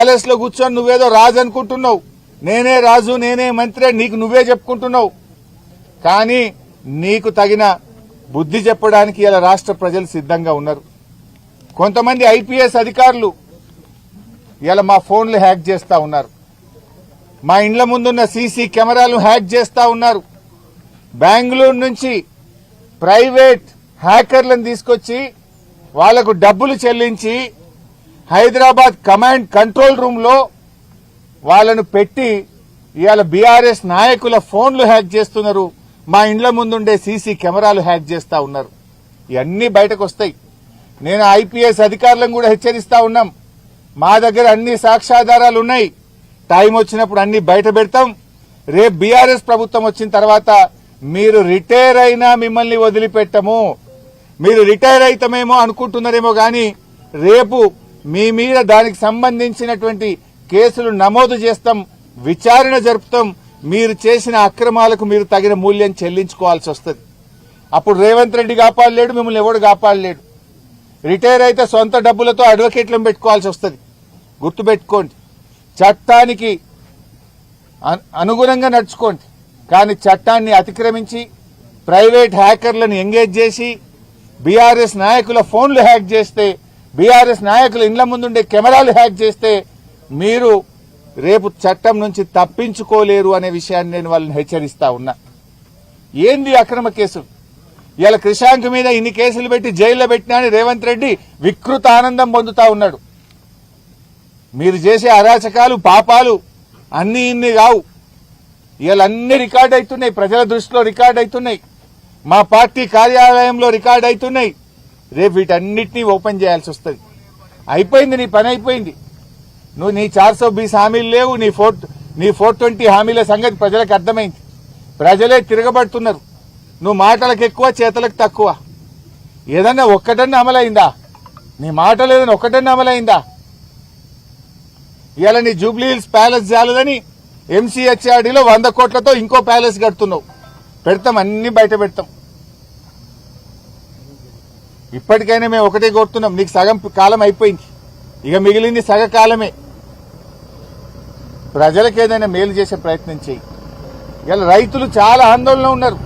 Palace లో కూర్చొని నువ్వేదో రాజు అనుకుంటున్నావు. నేనే రాజు, నేనే మంత్రి, నీకు నువ్వే చెప్పుకుంటున్నావు. కానీ నీకు తగిన బుద్ధి చెప్పడానికి ఇలా రాష్ట్ర ప్రజలు సిద్ధంగా ఉన్నారు. కొంతమంది ఐపీఎస్ అధికారులు ఇలా మా ఫోన్లు హ్యాక్ చేస్తా ఉన్నారు. మా ఇండ్ల ముందున్న సీసీ కెమెరాలు హ్యాక్ చేస్తా ఉన్నారు. బెంగళూరు నుంచి ప్రైవేట్ హ్యాకర్లను తీసుకొచ్చి వాళ్లకు డబ్బులు చెల్లించి హైదరాబాద్ కమాండ్ కంట్రోల్ రూమ్ లో వాళ్లను పెట్టి ఇవాళ బీఆర్ఎస్ నాయకుల ఫోన్లు హ్యాక్ చేస్తున్నారు. మా ఇండ్ల ముందుండే సీసీ కెమెరాలు హ్యాక్ చేస్తా ఉన్నారు. ఇవన్నీ బయటకు వస్తాయి. నేను ఐపీఎస్ అధికారులను కూడా హెచ్చరిస్తా ఉన్నాం. మా దగ్గర అన్ని సాక్ష్యాధారాలు ఉన్నాయి. టైం వచ్చినప్పుడు అన్ని బయట పెడతాం. రేపు బీఆర్ఎస్ ప్రభుత్వం వచ్చిన తర్వాత మీరు రిటైర్ అయినా మిమ్మల్ని వదిలిపెట్టము. మీరు రిటైర్ అయితమేమో అనుకుంటున్నారేమో గాని రేపు మీ మీద దానికి సంబంధించినటువంటి కేసులు నమోదు చేస్తాం, విచారణ జరుపుతాం. మీరు చేసిన అక్రమాలకు మీరు తగిన మూల్యం చెల్లించుకోవాల్సి వస్తుంది. అప్పుడు రేవంత్ రెడ్డి కాపాడలేడు, మిమ్మల్ని ఎవడు కాపాడలేడు. రిటైర్ అయితే సొంత డబ్బులతో అడ్వకేట్లను పెట్టుకోవాల్సి వస్తుంది. గుర్తుపెట్టుకోండి, చట్టానికి అనుగుణంగా నడుచుకోండి. కానీ చట్టాన్ని అతిక్రమించి ప్రైవేట్ హ్యాకర్లను ఎంగేజ్ చేసి బీఆర్ఎస్ నాయకుల ఫోన్లు హ్యాక్ చేస్తే, బీఆర్ఎస్ నాయకుల ఇండ్ల ముందుండే కెమెరాలు హ్యాక్ చేస్తే మీరు రేపు చట్టం నుంచి తప్పించుకోలేరు అనే విషయాన్ని నేను వాళ్ళని హెచ్చరిస్తా ఉన్నా. ఏంది అక్రమ కేసులు? ఇలా క్రిషాంక్ మీద ఇన్ని కేసులు పెట్టి జైల్లో పెట్టినా అని రేవంత్ రెడ్డి వికృత ఆనందం పొందుతా ఉన్నాడు. మీరు చేసే అరాచకాలు, పాపాలు అన్ని ఇన్ని కావు. ఇలా అన్ని రికార్డ్ అవుతున్నాయి, ప్రజల దృష్టిలో రికార్డ్ అవుతున్నాయి, మా పార్టీ కార్యాలయంలో రికార్డ్ అవుతున్నాయి. రేపు వీటన్నిటినీ ఓపెన్ చేయాల్సి వస్తుంది. అయిపోయింది, నీ పని అయిపోయింది. నువ్వు నీ 420 హామీలు లేవు, నీ 420 హామీల సంగతి ప్రజలకు అర్థమైంది. ప్రజలే తిరగబడుతున్నారు. నువ్వు మాటలకు ఎక్కువ, చేతలకు తక్కువ. ఏదన్నా ఒక్కటన్నా అమలైందా? నీ మాటలు ఏదైనా ఒక్కటన్నా అమలైందా? ఇవాళ నీ జూబ్లీ హిల్స్ ప్యాలెస్ చాలదని ఎంసీహెచ్ఆర్డీలో 100 కోట్లతో ఇంకో ప్యాలెస్ కడుతున్నావు. పెడతాం, అన్ని బయట పెడతాం. ఇప్పటికైనా మేము ఒకటే కోరుతున్నాం, నీకు సగం కాలం అయిపోయింది, ఇక మిగిలింది సగ కాలమే. ప్రజలకు ఏదైనా మేలు చేసే ప్రయత్నం చేయి. ఇలా రైతులు చాలా ఆందోళన ఉన్నారు.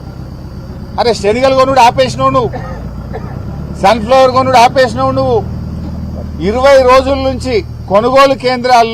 అరే శనగలు కొనుడు ఆపేసినావు నువ్వు, సన్ఫ్లవర్ కొనుడు ఆపేసినావు నువ్వు. 20 రోజుల నుంచి కొనుగోలు కేంద్రాల్లో